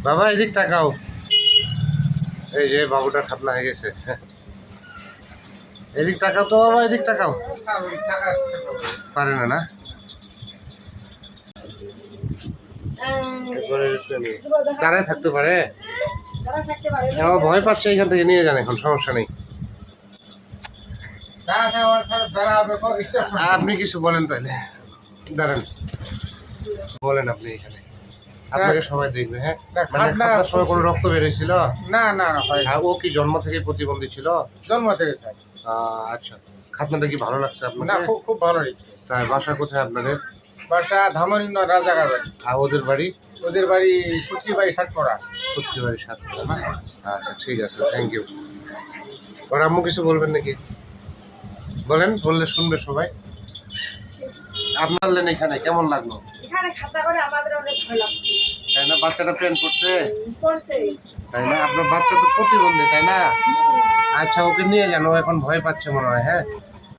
বাবা এদিক তাকাও। এই যে বাবুটা খাতনা হয়ে গেছে। এদিক তাকাও তো বাবা, এদিক তাকাও। পারে না না? দাঁড়ায় থাকতে পারে। ভয় পাচ্ছে, এখান থেকে নিয়ে যান, এখন সমস্যা নেই। আপনি কিছু বলেন তাহলে, দাঁড়ান বলেন আপনি। এখানে আপনাকে সবাই দেখবে। হ্যাঁ, মানে খাতনার সময় কোনো রক্ত বের হয়েছিল? না না না, ও কি জন্ম থেকে প্রতিবন্ধী ছিল? জন্ম থেকে স্যার। আচ্ছা, খাতনাটা কি ভালো লাগছে আপনার? না, খুব খুব ভালো লাগছে। তাই বাসা কোথায় আপনাদের? বাসা ধামরিন রাজাকার বাড়ি। আর ওদের বাড়ি? ওদের বাড়ি কুচি বাড়ি সাতপড়া। সত্যি বাড়ি সাতটা না? আচ্ছা ঠিক আছে, থ্যাংক ইউ। ওর আম্মু কিছু বলবেন নাকি? বলেন, বললে শুনবে সবাই। আপনার এখানে কেমন লাগলো? এখানে খাতা করে আমাদের অনেক ভালো লাগছে। তাই না? বাচ্চাটা প্যান্ট পড়ছে? পড়ছে। তাই না? আপনার বাচ্চা তো প্রতিবন্ধী, তাই না? আচ্ছা, ওকে নিয়ে যান, ও এখন ভয় পাচ্ছে মনে হয়। হ্যাঁ।